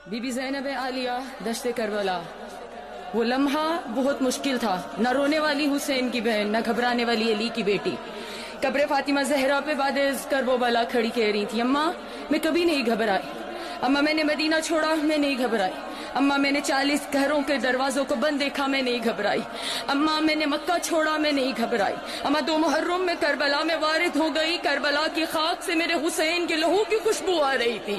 Be be زینب عالیہ دشت کربلا، وہ لمحہ بہت مشکل تھا، نہ رونے والی حسین کی بہن، نہ گھبرانے والی علی کی بیٹی۔ قبر فاطمہ زہرا پہ بعد کربلا کھڑی کہہ رہی تھی، اماں میں کبھی نہیں گھبرائی، اماں میں نے مدینہ چھوڑا میں نہیں گھبرائی، اماں میں نے 40 گھروں کے دروازوں کو بند دیکھا میں نہیں گھبرائی، اماں میں نے مکہ چھوڑا میں نہیں گھبرائی، اماں 2 محرم میں کربلا میں وارد ہو گئی، کربلا کی خاک سے میرے حسین کے لہو کی خوشبو آ رہی تھی،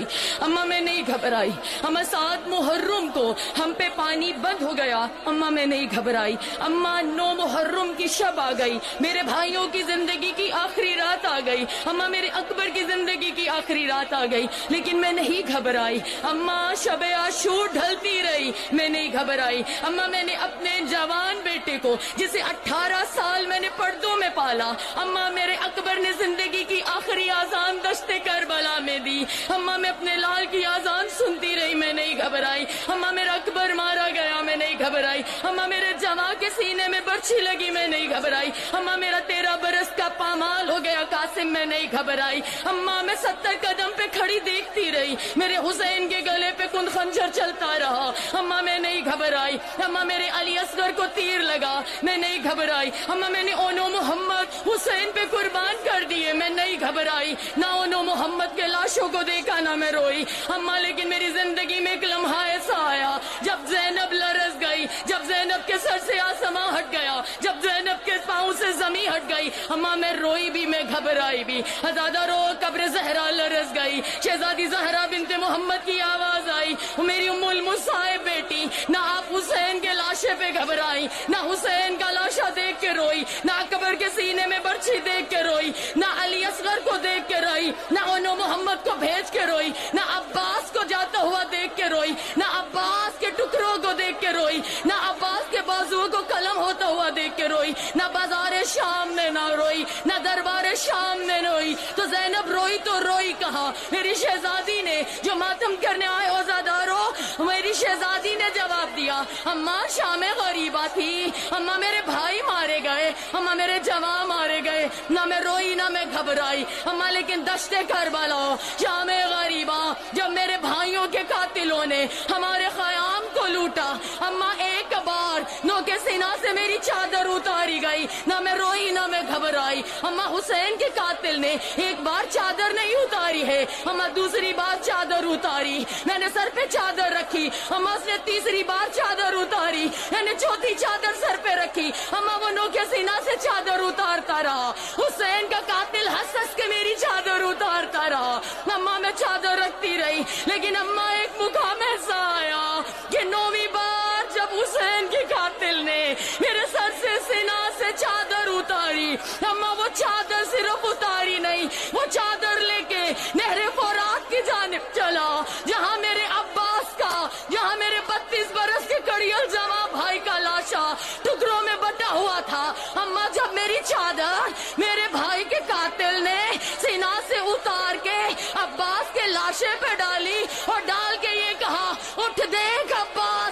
اماں میں نہیں گھبرائی، اماں 7 محرم کو ہم پہ پانی بند ہو گیا، اماں میں نہیں گھبرائی، اماں 9 محرم کی شب آ گئی، میرے بھائیوں کی زندگی کی آخری رات آ گئی، اماں میرے اکبر کی زندگی کی آخری رات آ گئی، لیکن میں نہیں گھبرائی، اماں شب عاشور ڈھلتی رہی میں نہیں گھبرائی، اماں میں نے اپنے جوان بیٹے کو جسے 18 سال میں نے پردوں میں پالا، اماں میرے اکبر نے زندگی کی آخری آذان دشت کربلا میں دی، اماں میں اپنے لال کی آذان سنتی رہی میں نہیں گھبرائی، اماں میرا اکبر مارا گیا میں نہیں گھبرائی، اماں میرے جواں کے سینے میں برچھی لگی میں نہیں گھبرائی، اماں میرا 13 برس کا پامال ہو گیا قاسم میں نہیں گھبرائی، اماں میں 70 قدم پہ کھڑی دیکھتی رہی میرے حسین کے گلے پہ کن خنجر چلتا رہا، اماں میں نہیں گھبرائی، اماں میرے علی اصغر کو تیر لگا میں نہیں گھبرائی، اماں میں نے اونو محمد حسین پہ قربان کر دیے میں نہیں گھبرائی، نہ اونو محمد کے لاشوں کو دیکھا نہ میں روئی، اماں لیکن میری زندگی میں ایک لمحہ ایسا آیا جب زینب لرز گئی، جب زینب کے سر سے آسماں ہٹ گیا، جب زینب کے پاؤں سے زمین ہٹ گئی، اماں میں روئی بھی میں گھبرائی بھی، ہزادہ رو قبر زہرا لرز گئی، شہزادی زہرا بنت محمد کی آواز آئی، میری ام المصائب بیٹی، نہ آپ حسین کے لاشے پہ گھبرائی، نہ حسین کا لاشا دیکھ کے روئی، نہ اکبر کے سینے میں برچھی دیکھ کے روئی، نہ علی اصغر کو دیکھ کے روئی، نہ اونو محمد کو بھیج کے روئی، نہ عباس کو جاتا ہوا دیکھ کے روئی، نہ عباس کے ٹکڑوں کو دیکھ کے روئی، نہ عباس کے بازوؤں کو قلم ہوتا ہوا دیکھ کے روئی، نہ بازار شام نے نہ روئی، نہ دربار شام نے روئی، تو زینب روئی تو روئی کہاں؟ میری شہزادی نے جو ماتم کرنے آئے ہو زادارو، میری شہزادی نے جواب دیا، اماں شام غریبہ تھی، اماں میرے بھائی مارے گئے، اماں میرے جواں مارے گئے، نہ میں روئی نہ میں گھبرائی، اماں لیکن دشت کربلا شام غریبہ جب میرے بھائیوں کے قاتلوں نے ہمارے خیام کو لوٹا، اماں ایک بار نو کے سینہ سے میری چادر اتاری گئی، نہ میں روئی نہ میں گھبرائی، اماں حسین کے قاتل نے ایک بار چادر نہیں اتاری ہے، اماں دوسری بار چادر اتاری، میں نے سر پہ چادر رکھی، اماں اس نے تیسری بار چادر اتاری، میں نے چوتھی چادر سر پہ رکھی، اماں وہ نو کے سینہ سے چادر اتارتا رہا، حسین کا قاتل ہنس ہنس کے میری چادر اتارتا رہا، اماں میں چادر رکھتی رہی، لیکن اماں ایک مقام ایسا آیا کہ 9ویں بار جب حسین کے قاتل نے میرے سر سے سینہ سے چادر اتاری، اماں وہ چادر صرف اتاری نہیں، وہ چادر لے کے نہر فرات کی جانب چلا، جہاں میرے عباس کا، جہاں میرے 32 برس کے کڑیل جواں بھائی کا لاشا ٹکڑوں میں بٹا ہوا تھا، اماں جب میری چادر میرے بھائی کے قاتل نے سینہ سے اتار کے عباس کے لاشے پہ ڈالی اور ڈال کے یہ کہا، اٹھ دیکھ عباس